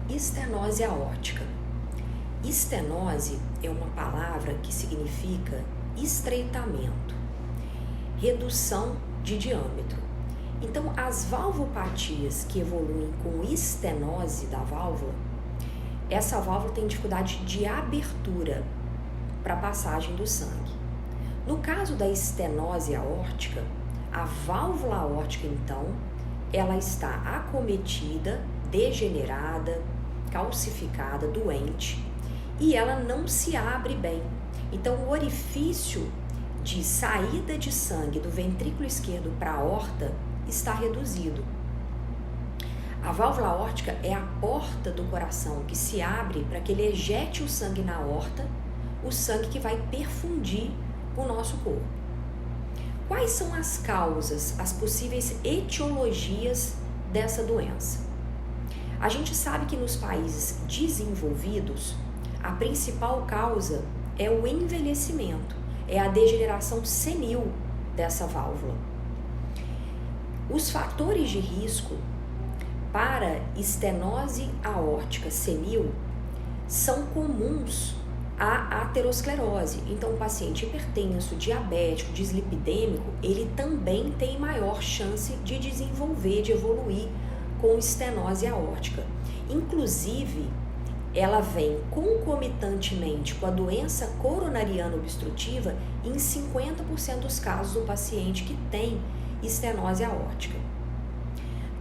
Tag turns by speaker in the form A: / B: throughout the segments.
A: Estenose aórtica. Estenose é uma palavra que significa estreitamento, redução de diâmetro. Então, as valvopatias que evoluem com estenose da válvula, essa válvula tem dificuldade de abertura para a passagem do sangue. No caso da estenose aórtica, a válvula aórtica, então, ela está acometida, degenerada, calcificada, doente, e ela não se abre bem. Então, o orifício de saída de sangue do ventrículo esquerdo para a aorta está reduzido. A válvula aórtica é a porta do coração que se abre para que ele ejete o sangue na aorta, o sangue que vai perfundir o nosso corpo. Quais são as causas, as possíveis etiologias dessa doença? A gente sabe que nos países desenvolvidos, a principal causa é o envelhecimento, é a degeneração senil dessa válvula. Os fatores de risco para estenose aórtica senil são comuns à aterosclerose. Então, o paciente hipertenso, diabético, dislipidêmico, ele também tem maior chance de desenvolver, de evoluir com estenose aórtica. Inclusive, ela vem concomitantemente com a doença coronariana obstrutiva em 50% dos casos do paciente que tem estenose aórtica.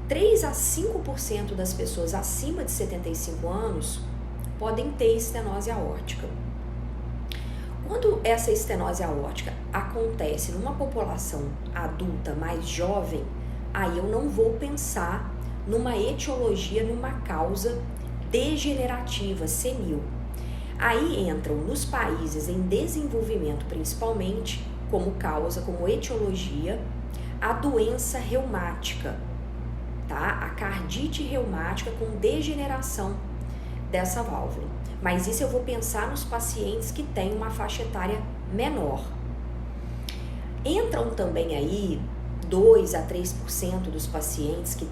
A: 3 a 5% das pessoas acima de 75 anos podem ter estenose aórtica. Quando essa estenose aórtica acontece numa população adulta mais jovem, aí eu não vou pensar numa etiologia, numa causa degenerativa, senil. Aí entram nos países em desenvolvimento principalmente, como causa, como etiologia, a doença reumática, tá? A cardite reumática com degeneração dessa válvula. Mas isso eu vou pensar nos pacientes que têm uma faixa etária menor. Entram também aí 2 a 3% dos pacientes que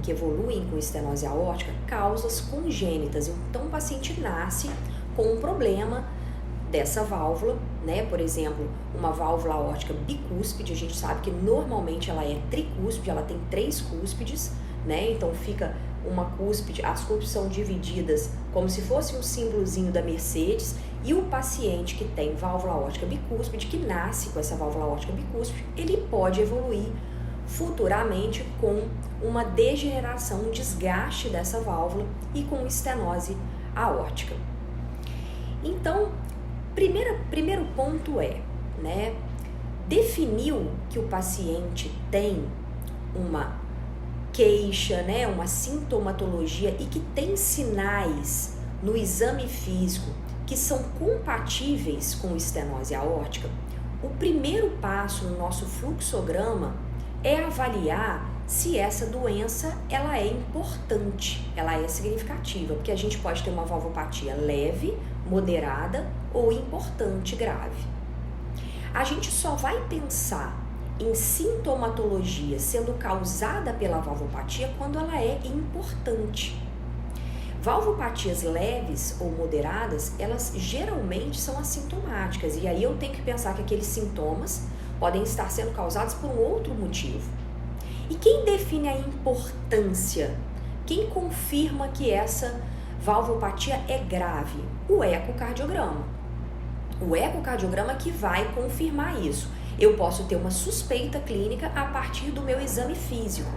A: evoluem com estenose aórtica, causas congênitas. Então, o paciente nasce com um problema dessa válvula, né? Por exemplo, uma válvula aórtica bicúspide, a gente sabe que normalmente ela é tricúspide, ela tem 3 cúspides, né? Então, fica uma cúspide, as cúspides são divididas como se fosse um símbolozinho da Mercedes, e o paciente que tem válvula aórtica bicúspide, que nasce com essa válvula aórtica bicúspide, ele pode evoluir futuramente com uma degeneração, um desgaste dessa válvula e com estenose aórtica. Então, primeiro ponto é, né, definiu que o paciente tem uma queixa, né, uma sintomatologia e que tem sinais no exame físico que são compatíveis com estenose aórtica, o primeiro passo no nosso fluxograma é avaliar se essa doença ela é importante, ela é significativa, porque a gente pode ter uma valvopatia leve, moderada ou importante, grave. A gente só vai pensar em sintomatologia sendo causada pela valvopatia quando ela é importante. Valvopatias leves ou moderadas, elas geralmente são assintomáticas, e aí eu tenho que pensar que aqueles sintomas podem estar sendo causados por um outro motivo. E quem define a importância? Quem confirma que essa valvopatia é grave? O ecocardiograma. O ecocardiograma que vai confirmar isso. Eu posso ter uma suspeita clínica a partir do meu exame físico,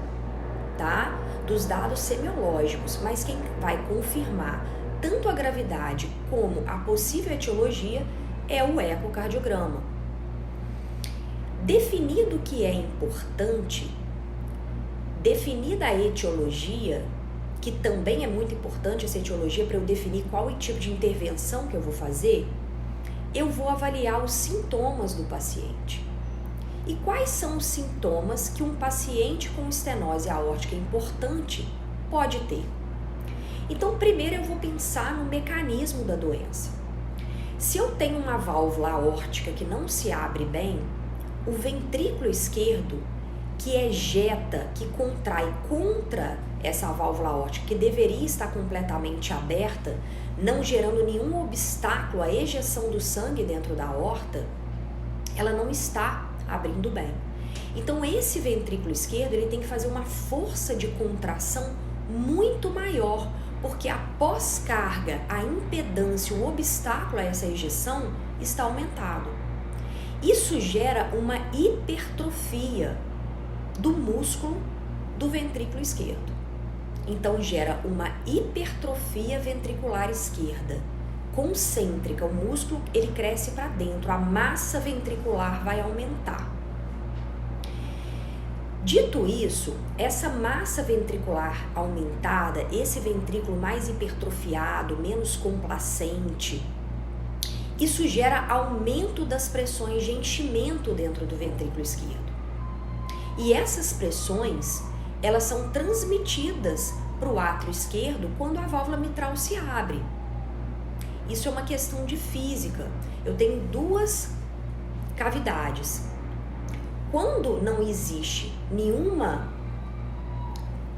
A: tá? Dos dados semiológicos, mas quem vai confirmar tanto a gravidade como a possível etiologia é o ecocardiograma. Definido o que é importante, definida a etiologia, que também é muito importante essa etiologia para eu definir qual é o tipo de intervenção que eu vou fazer, eu vou avaliar os sintomas do paciente. E quais são os sintomas que um paciente com estenose aórtica importante pode ter? Então, primeiro eu vou pensar no mecanismo da doença. Se eu tenho uma válvula aórtica que não se abre bem, o ventrículo esquerdo, que ejeta, que contrai contra essa válvula aórtica, que deveria estar completamente aberta, não gerando nenhum obstáculo à ejeção do sangue dentro da aorta, ela não está abrindo bem. Então esse ventrículo esquerdo ele tem que fazer uma força de contração muito maior, porque a pós-carga, a impedância, o obstáculo a essa ejeção está aumentado. Isso gera uma hipertrofia do músculo do ventrículo esquerdo. Então gera uma hipertrofia ventricular esquerda, concêntrica. O músculo ele cresce para dentro, a massa ventricular vai aumentar. Dito isso, essa massa ventricular aumentada, esse ventrículo mais hipertrofiado, menos complacente, isso gera aumento das pressões de enchimento dentro do ventrículo esquerdo. E essas pressões, elas são transmitidas para o átrio esquerdo quando a válvula mitral se abre. Isso é uma questão de física. Eu tenho duas cavidades. Quando não existe nenhuma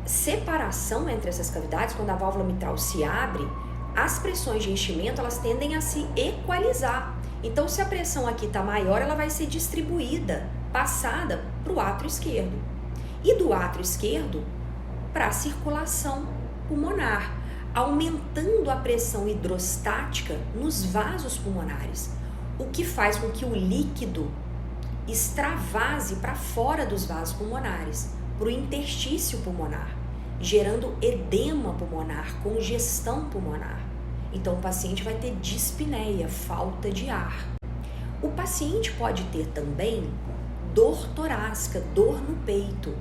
A: separação entre essas cavidades, quando a válvula mitral se abre, as pressões de enchimento elas tendem a se equalizar. Então, se a pressão aqui está maior, ela vai ser distribuída, passada para o átrio esquerdo. E do átrio esquerdo para a circulação pulmonar, aumentando a pressão hidrostática nos vasos pulmonares, o que faz com que o líquido extravase para fora dos vasos pulmonares, para o interstício pulmonar, gerando edema pulmonar, congestão pulmonar. Então o paciente vai ter dispneia, falta de ar. O paciente pode ter também dor torácica, dor no peito,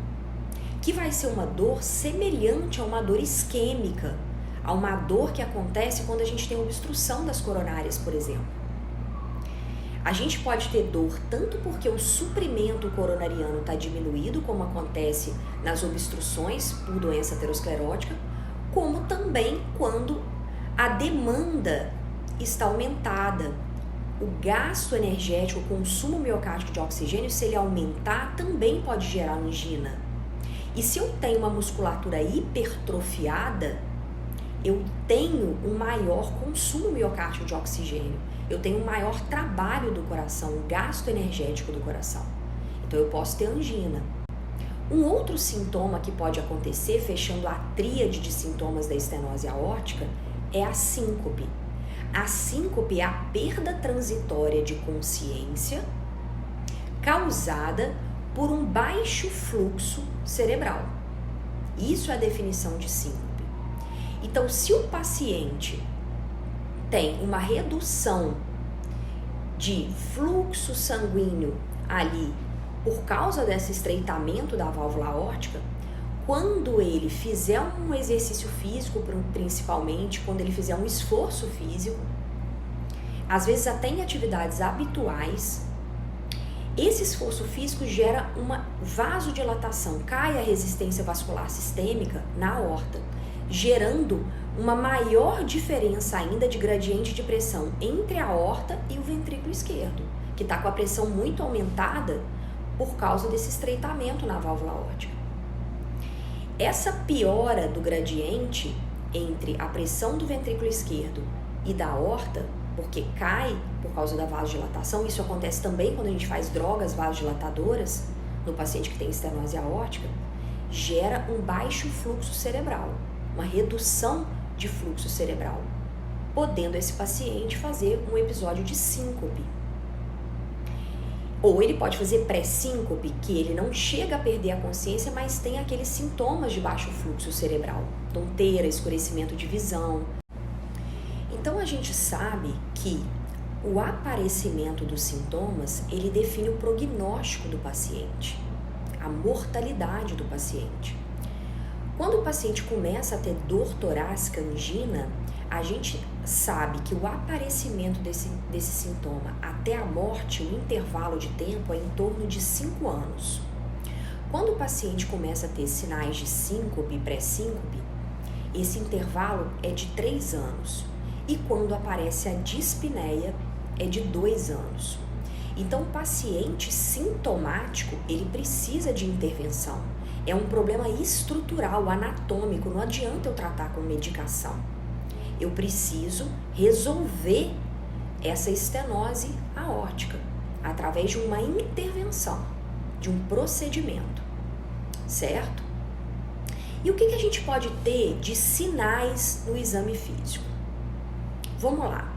A: que vai ser uma dor semelhante a uma dor isquêmica, a uma dor que acontece quando a gente tem obstrução das coronárias, por exemplo. A gente pode ter dor tanto porque o suprimento coronariano está diminuído, como acontece nas obstruções por doença aterosclerótica, como também quando a demanda está aumentada. O gasto energético, o consumo miocárdico de oxigênio, se ele aumentar, também pode gerar angina. E se eu tenho uma musculatura hipertrofiada, eu tenho um maior consumo miocárdico de oxigênio. Eu tenho um maior trabalho do coração, um gasto energético do coração. Então eu posso ter angina. Um outro sintoma que pode acontecer, fechando a tríade de sintomas da estenose aórtica, é a síncope. A síncope é a perda transitória de consciência causada por um baixo fluxo cerebral. Isso é a definição de síncope. Então, se o paciente tem uma redução de fluxo sanguíneo ali por causa desse estreitamento da válvula aórtica, quando ele fizer um exercício físico, principalmente quando ele fizer um esforço físico, às vezes até em atividades habituais, esse esforço físico gera uma vasodilatação, cai a resistência vascular sistêmica na aorta, gerando uma maior diferença ainda de gradiente de pressão entre a aorta e o ventrículo esquerdo, que está com a pressão muito aumentada por causa desse estreitamento na válvula aórtica. Essa piora do gradiente entre a pressão do ventrículo esquerdo e da aorta, porque cai por causa da vasodilatação, isso acontece também quando a gente faz drogas vasodilatadoras no paciente que tem estenose aórtica, gera um baixo fluxo cerebral, uma redução de fluxo cerebral, podendo esse paciente fazer um episódio de síncope. Ou ele pode fazer pré-síncope, que ele não chega a perder a consciência, mas tem aqueles sintomas de baixo fluxo cerebral, tonteira, escurecimento de visão. Então a gente sabe que o aparecimento dos sintomas, ele define o prognóstico do paciente, a mortalidade do paciente. Quando o paciente começa a ter dor torácica, angina, a gente sabe que o aparecimento desse sintoma até a morte, o intervalo de tempo é em torno de 5 anos. Quando o paciente começa a ter sinais de síncope e pré-síncope, esse intervalo é de 3 anos. E quando aparece a dispneia, é de 2 anos. Então, o paciente sintomático, ele precisa de intervenção. É um problema estrutural, anatômico, não adianta eu tratar com medicação. Eu preciso resolver essa estenose aórtica através de uma intervenção, de um procedimento, certo? E o que a gente pode ter de sinais no exame físico? Vamos lá.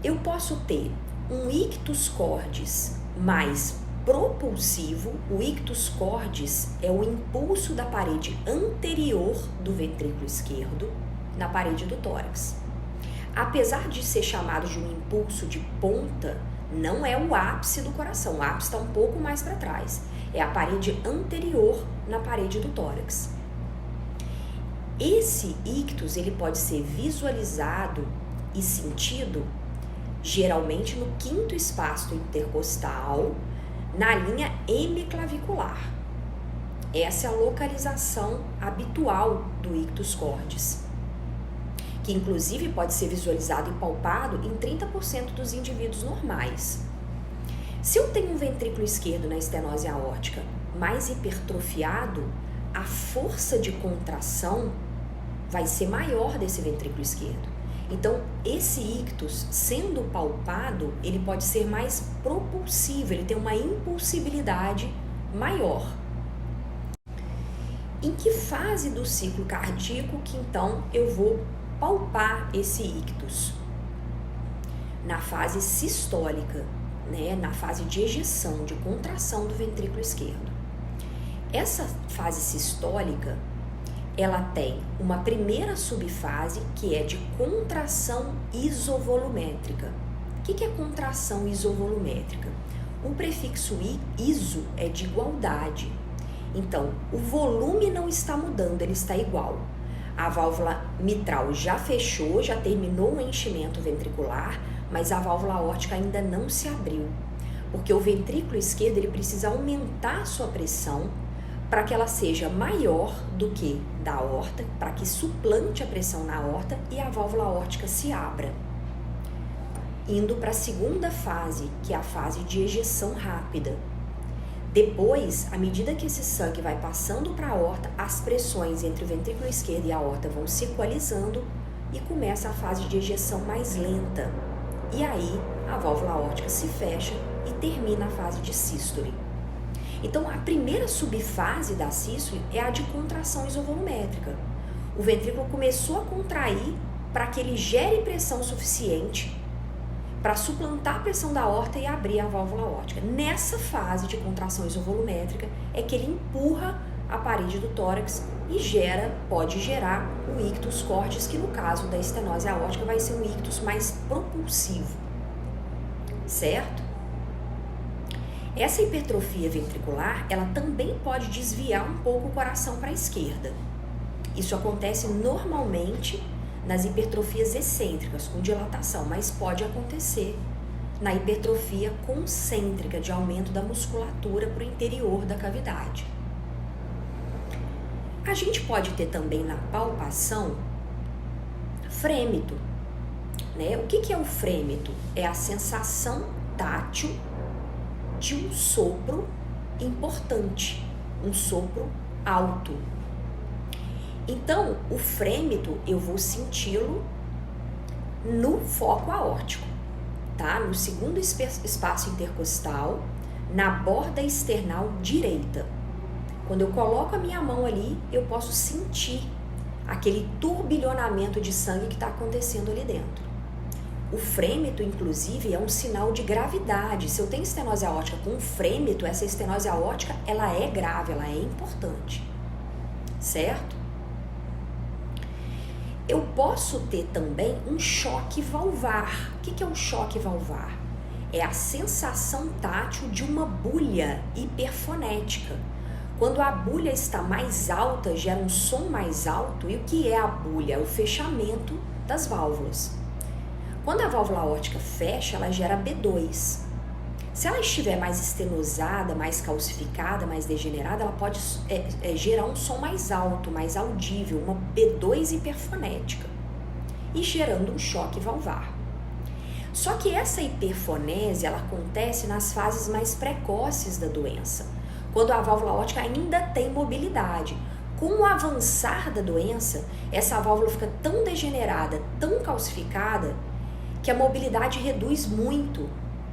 A: Eu posso ter um ictus cordis mais propulsivo. O ictus cordis é o impulso da parede anterior do ventrículo esquerdo na parede do tórax. Apesar de ser chamado de um impulso de ponta, não é o ápice do coração. O ápice está um pouco mais para trás. É a parede anterior na parede do tórax. Esse ictus, ele pode ser visualizado e sentido geralmente no quinto espaço intercostal, na linha hemiclavicular. Essa é a localização habitual do ictus cordis, que inclusive pode ser visualizado e palpado em 30% dos indivíduos normais. Se eu tenho um ventrículo esquerdo na estenose aórtica mais hipertrofiado, a força de contração vai ser maior desse ventrículo esquerdo. Então, esse ictus, sendo palpado, ele pode ser mais propulsivo, ele tem uma impulsibilidade maior. Em que fase do ciclo cardíaco que então eu vou palpar esse ictus? Na fase sistólica, né? Na fase de ejeção, de contração do ventrículo esquerdo. Essa fase sistólica, ela tem uma primeira subfase que é de contração isovolumétrica. O que é contração isovolumétrica? O prefixo iso é de igualdade. Então, o volume não está mudando, ele está igual. A válvula mitral já fechou, já terminou o enchimento ventricular, mas a válvula aórtica ainda não se abriu. Porque o ventrículo esquerdo ele precisa aumentar a sua pressão para que ela seja maior do que da aorta, para que suplante a pressão na aorta e a válvula aórtica se abra. Indo para a segunda fase, que é a fase de ejeção rápida. Depois, à medida que esse sangue vai passando para a aorta, as pressões entre o ventrículo esquerdo e a aorta vão se equalizando e começa a fase de ejeção mais lenta. E aí, a válvula aórtica se fecha e termina a fase de sístole. Então, a primeira subfase da sístole é a de contração isovolumétrica. O ventrículo começou a contrair para que ele gere pressão suficiente para suplantar a pressão da aorta e abrir a válvula aórtica. Nessa fase de contração isovolumétrica é que ele empurra a parede do tórax e pode gerar o ictus cordis, que no caso da estenose aórtica vai ser um ictus mais propulsivo, certo? Essa hipertrofia ventricular, ela também pode desviar um pouco o coração para a esquerda. Isso acontece normalmente nas hipertrofias excêntricas, com dilatação, mas pode acontecer na hipertrofia concêntrica, de aumento da musculatura para o interior da cavidade. A gente pode ter também na palpação frêmito, né? O que é o frêmito? É a sensação tátil de um sopro importante, um sopro alto. Então, o frêmito eu vou senti-lo no foco aórtico, tá? No segundo espaço intercostal, na borda external direita. Quando eu coloco a minha mão ali, eu posso sentir aquele turbilhonamento de sangue que está acontecendo ali dentro. O frêmito, inclusive, é um sinal de gravidade. Se eu tenho estenose aórtica com frêmito, essa estenose aórtica, ela é grave, ela é importante, certo? Eu posso ter também um choque valvar. O que é um choque valvar? É a sensação tátil de uma bulha hiperfonética. Quando a bulha está mais alta, gera um som mais alto. E o que é a bulha? É o fechamento das válvulas. Quando a válvula aórtica fecha, ela gera B2. Se ela estiver mais estenosada, mais calcificada, mais degenerada, ela pode gerar um som mais alto, mais audível, uma B2 hiperfonética, e gerando um choque valvar. Só que essa hiperfonese, ela acontece nas fases mais precoces da doença, quando a válvula aórtica ainda tem mobilidade. Com o avançar da doença, essa válvula fica tão degenerada, tão calcificada, que a mobilidade reduz muito.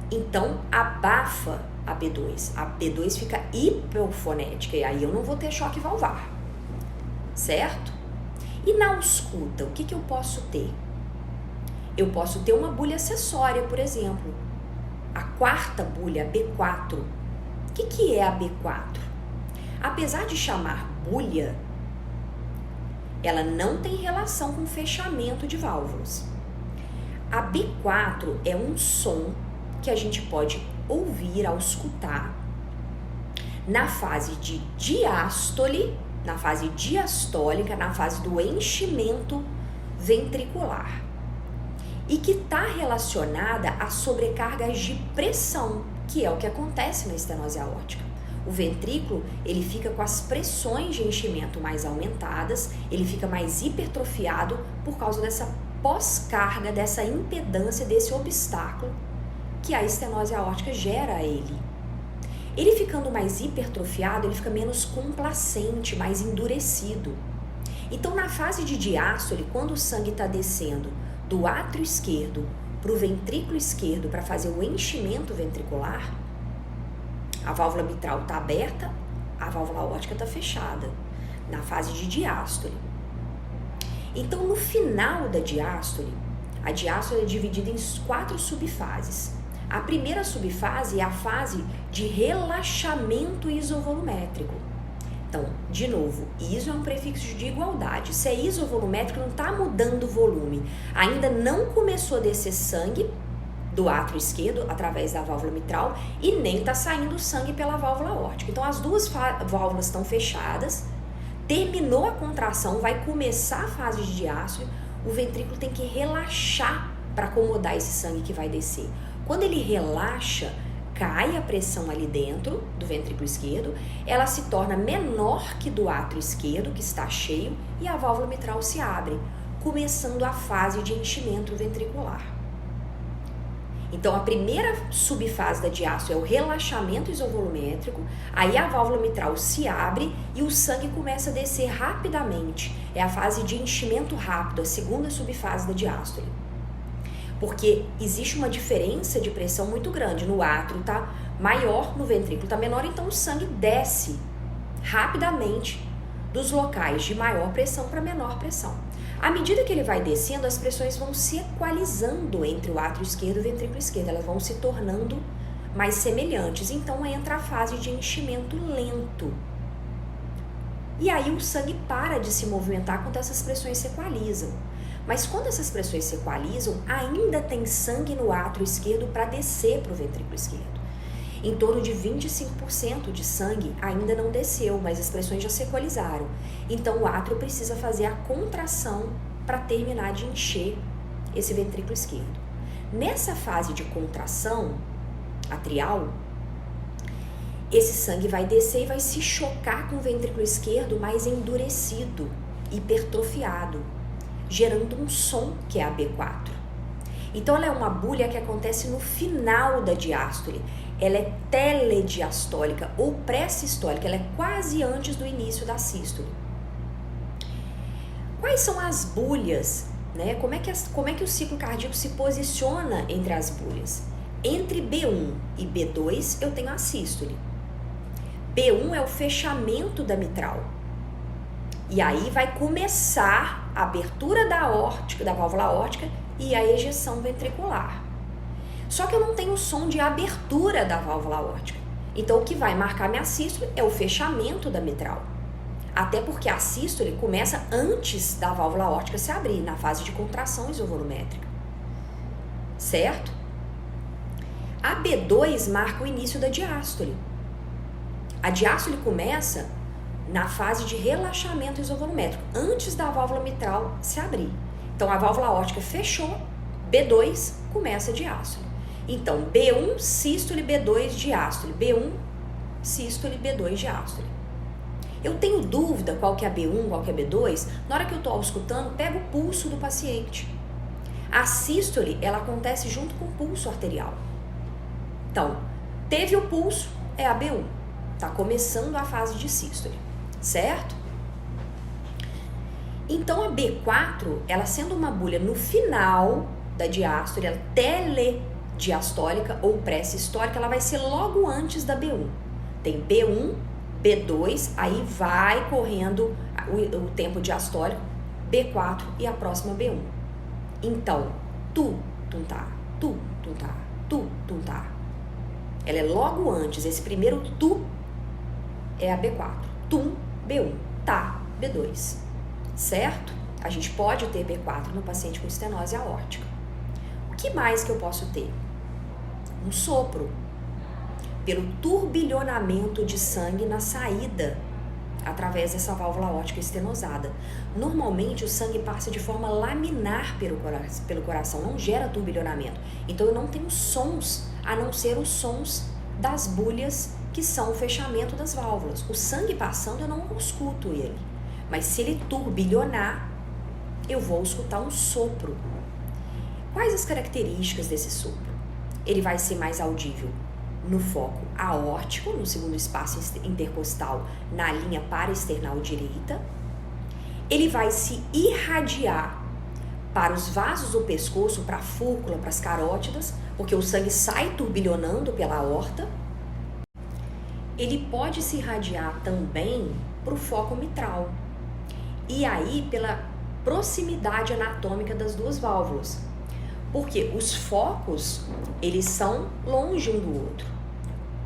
A: Então, abafa a B2. A B2 fica hipofonética e aí eu não vou ter choque valvar, certo? E na ausculta, o que eu posso ter? Eu posso ter uma bulha acessória, por exemplo. A quarta bulha, a B4. O que é a B4? Apesar de chamar bulha, ela não tem relação com fechamento de válvulas. A B4 é um som que a gente pode ouvir, auscultar, na fase de diástole, na fase diastólica, na fase do enchimento ventricular. E que está relacionada a sobrecargas de pressão, que é o que acontece na estenose aórtica. O ventrículo, ele fica com as pressões de enchimento mais aumentadas, ele fica mais hipertrofiado por causa dessa pós-carga, dessa impedância, desse obstáculo que a estenose aórtica gera a ele. Ele ficando mais hipertrofiado, ele fica menos complacente, mais endurecido. Então, na fase de diástole, quando o sangue está descendo do átrio esquerdo para o ventrículo esquerdo para fazer o enchimento ventricular, a válvula mitral está aberta, a válvula aórtica está fechada, na fase de diástole. Então, no final da diástole, a diástole é dividida em 4 subfases. A primeira subfase é a fase de relaxamento isovolumétrico. Então, de novo, iso é um prefixo de igualdade. Se é isovolumétrico, não está mudando o volume. Ainda não começou a descer sangue do átrio esquerdo através da válvula mitral e nem está saindo sangue pela válvula aórtica. Então, as duas válvulas estão fechadas, terminou a contração, vai começar a fase de diástole, o ventrículo tem que relaxar para acomodar esse sangue que vai descer. Quando ele relaxa, cai a pressão ali dentro do ventrículo esquerdo, ela se torna menor que do átrio esquerdo, que está cheio, e a válvula mitral se abre, começando a fase de enchimento ventricular. Então, a primeira subfase da diástole é o relaxamento isovolumétrico, aí a válvula mitral se abre e o sangue começa a descer rapidamente. É a fase de enchimento rápido, a segunda subfase da diástole. Porque existe uma diferença de pressão muito grande. No átrio está maior, no ventrículo está menor, então o sangue desce rapidamente dos locais de maior pressão para menor pressão. À medida que ele vai descendo, as pressões vão se equalizando entre o átrio esquerdo e o ventrículo esquerdo, elas vão se tornando mais semelhantes. Então entra a fase de enchimento lento. E aí o sangue para de se movimentar quando essas pressões se equalizam. Mas quando essas pressões se equalizam, ainda tem sangue no átrio esquerdo para descer para o ventrículo esquerdo. Em torno de 25% de sangue ainda não desceu, mas as pressões já se equalizaram. Então o átrio precisa fazer a contração para terminar de encher esse ventrículo esquerdo. Nessa fase de contração atrial, esse sangue vai descer e vai se chocar com o ventrículo esquerdo mais endurecido, hipertrofiado, gerando um som que é a B4. Então ela é uma bulha que acontece no final da diástole. Ela é telediastólica ou pré-sistólica, ela é quase antes do início da sístole. Quais são as bulhas, né? Como é que o ciclo cardíaco se posiciona entre as bulhas? Entre B1 e B2 eu tenho a sístole. B1 é o fechamento da mitral. E aí vai começar a abertura da aórtica, da válvula aórtica e a ejeção ventricular. Só que eu não tenho som de abertura da válvula aórtica. Então o que vai marcar minha sístole é o fechamento da mitral. Até porque a sístole começa antes da válvula aórtica se abrir, na fase de contração isovolumétrica. Certo? A B2 marca o início da diástole. A diástole começa na fase de relaxamento isovolumétrico, antes da válvula mitral se abrir. Então, a válvula aórtica fechou, B2 começa a diástole. Então, B1, sístole, B2, diástole. B1, sístole, B2, diástole. Eu tenho dúvida qual que é a B1, qual que é a B2, na hora que eu estou auscultando, pego o pulso do paciente. A sístole, ela acontece junto com o pulso arterial. Então, teve o pulso, é a B1. Tá começando a fase de sístole, certo? Então, a B4, ela sendo uma bulha no final da diástole, ela telediastólica ou pré-sistólica, ela vai ser logo antes da B1. Tem B1, B2, aí vai correndo o tempo diastólico, B4 e a próxima B1. Então, tum tá, tum tá, tum tá. Ela é logo antes, esse primeiro tu é a B4, tum, B1, tá, B2, certo? A gente pode ter B4 no paciente com estenose aórtica. O que mais que eu posso ter? Um sopro, pelo turbilhonamento de sangue na saída através dessa válvula aórtica estenosada. Normalmente o sangue passa de forma laminar pelo coração, não gera turbilhonamento. Então eu não tenho sons, a não ser os sons das bulhas, que são o fechamento das válvulas. O sangue passando eu não escuto ele, mas se ele turbilhonar, eu vou escutar um sopro. Quais as características desse sopro? Ele vai ser mais audível no foco aórtico, no segundo espaço intercostal, na linha paraesternal direita. Ele vai se irradiar para os vasos do pescoço, para a fúrcula, para as carótidas, porque o sangue sai turbilhonando pela aorta. Ele pode se irradiar também para o foco mitral. E aí, pela proximidade anatômica das duas válvulas. Porque os focos, eles são longe um do outro.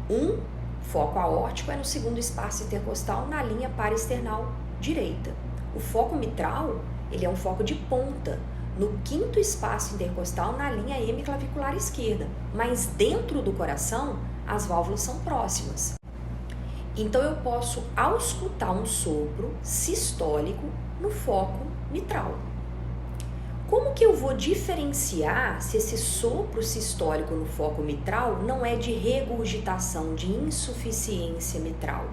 A: Um foco aórtico é no segundo espaço intercostal, na linha paraesternal direita. O foco mitral, ele é um foco de ponta, no quinto espaço intercostal, na linha hemiclavicular esquerda. Mas dentro do coração, as válvulas são próximas. Então eu posso auscultar um sopro sistólico no foco mitral. Como que eu vou diferenciar se esse sopro sistólico no foco mitral não é de regurgitação, de insuficiência mitral?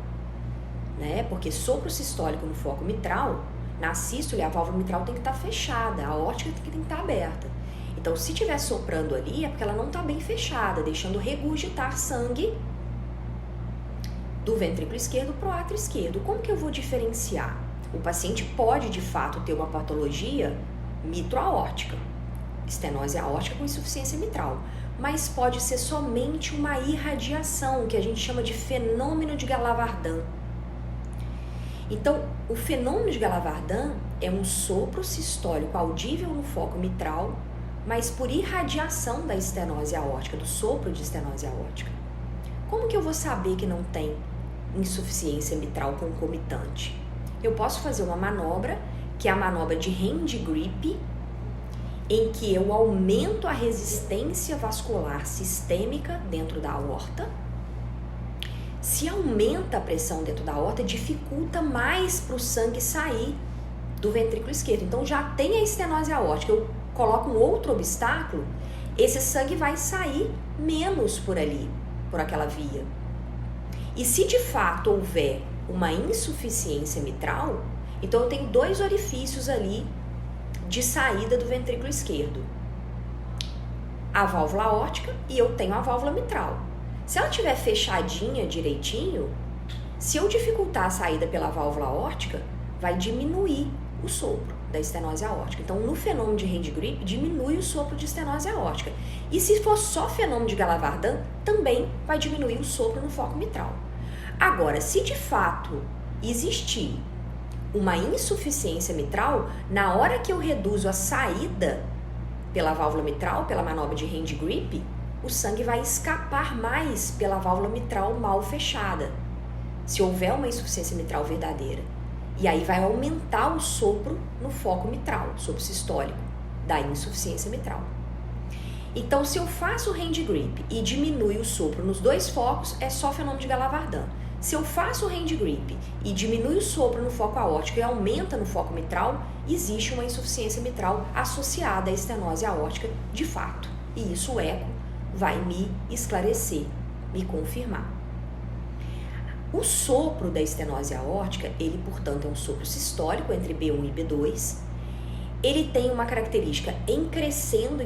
A: Né? Porque sopro sistólico no foco mitral, na sístole, a válvula mitral tem que estar fechada, a aórtica tem que estar aberta. Então, se estiver soprando ali, é porque ela não está bem fechada, deixando regurgitar sangue do ventrículo esquerdo para o átrio esquerdo. Como que eu vou diferenciar? O paciente pode, de fato, ter uma patologia mitroaórtica, estenose aórtica com insuficiência mitral, mas pode ser somente uma irradiação, que a gente chama de fenômeno de Gala-Vardin. Então, o fenômeno de Gala-Vardin é um sopro sistólico audível no foco mitral, mas por irradiação da estenose aórtica, do sopro de estenose aórtica. Como que eu vou saber que não tem insuficiência mitral concomitante? Eu posso fazer uma manobra, que é a manobra de hand grip, em que eu aumento a resistência vascular sistêmica dentro da aorta. Se aumenta a pressão dentro da aorta, dificulta mais para o sangue sair do ventrículo esquerdo. Então já tem a estenose aórtica, eu coloco um outro obstáculo, esse sangue vai sair menos por ali, por aquela via. E se de fato houver uma insuficiência mitral, então eu tenho dois orifícios ali de saída do ventrículo esquerdo. A válvula aórtica e eu tenho a válvula mitral. Se ela estiver fechadinha direitinho, se eu dificultar a saída pela válvula aórtica, vai diminuir o sopro da estenose aórtica. Então, no fenômeno de hand grip, diminui o sopro de estenose aórtica. E se for só fenômeno de Gala-Vardin, também vai diminuir o sopro no foco mitral. Agora, se de fato existir uma insuficiência mitral, na hora que eu reduzo a saída pela válvula mitral, pela manobra de hand grip, o sangue vai escapar mais pela válvula mitral mal fechada, se houver uma insuficiência mitral verdadeira. E aí vai aumentar o sopro no foco mitral, sopro sistólico, da insuficiência mitral. Então, se eu faço o hand grip e diminui o sopro nos dois focos, é só fenômeno de Gala-Vardin. Se eu faço o hand grip e diminui o sopro no foco aórtico e aumenta no foco mitral, existe uma insuficiência mitral associada à estenose aórtica de fato. E isso o eco vai me esclarecer, me confirmar. O sopro da estenose aórtica, ele, portanto, é um sopro sistólico entre B1 e B2. Ele tem uma característica em crescendo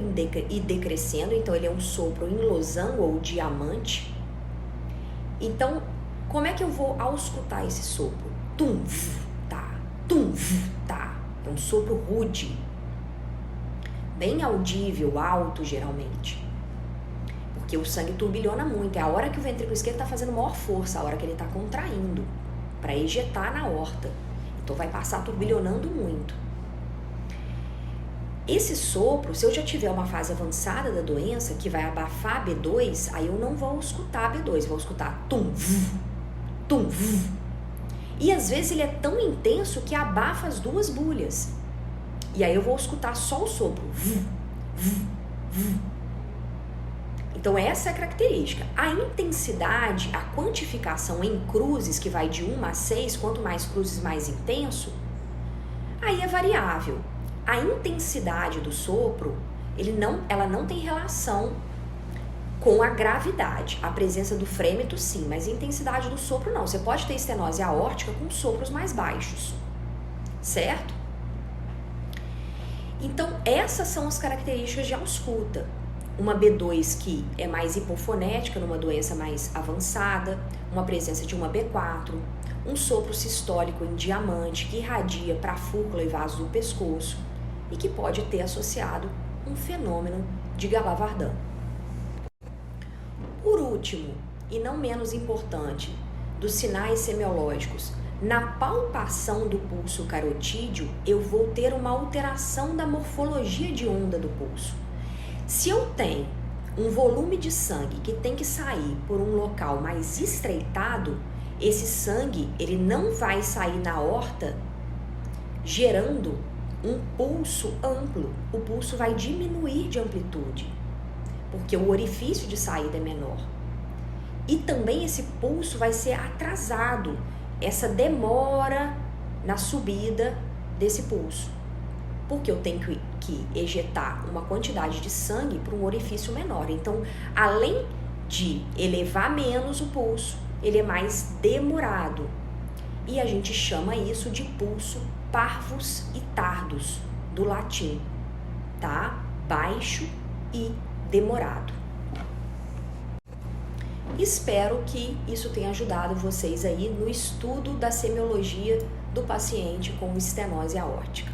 A: e decrescendo, então ele é um sopro em losango ou diamante. Então, como é que eu vou auscultar esse sopro? Tum, tá, tum, tá. É um sopro rude, bem audível, alto geralmente. Porque o sangue turbilhona muito, é a hora que o ventrículo esquerdo está fazendo maior força, a hora que ele está contraindo para ejetar na aorta. Então vai passar turbilhonando muito. Esse sopro, se eu já tiver uma fase avançada da doença, que vai abafar a B2, aí eu não vou escutar a B2, vou escutar tum, tum. E às vezes ele é tão intenso que abafa as duas bulhas. E aí eu vou escutar só o sopro. Então essa é a característica. A intensidade, a quantificação em cruzes, que vai de 1 a 6, quanto mais cruzes mais intenso, aí é variável. A intensidade do sopro, ela não tem relação com a gravidade. A presença do frêmito, sim, mas a intensidade do sopro, não. Você pode ter estenose aórtica com sopros mais baixos, certo? Então, essas são as características de ausculta. Uma B2 que é mais hipofonética, numa doença mais avançada, uma presença de uma B4, um sopro sistólico em diamante que irradia para a fúrcula e vasos do pescoço, e que pode ter associado um fenômeno de Gala-Vardin. Por último, e não menos importante, dos sinais semiológicos, na palpação do pulso carotídeo, eu vou ter uma alteração da morfologia de onda do pulso. Se eu tenho um volume de sangue que tem que sair por um local mais estreitado, esse sangue ele não vai sair na aorta gerando um pulso amplo. O pulso vai diminuir de amplitude, porque o orifício de saída é menor. E também esse pulso vai ser atrasado, essa demora na subida desse pulso, porque eu tenho que ejetar uma quantidade de sangue para um orifício menor. Então, além de elevar menos o pulso, ele é mais demorado. E a gente chama isso de pulso parvus e tardus, do latim, tá? Baixo e demorado. Espero que isso tenha ajudado vocês aí no estudo da semiologia do paciente com estenose aórtica.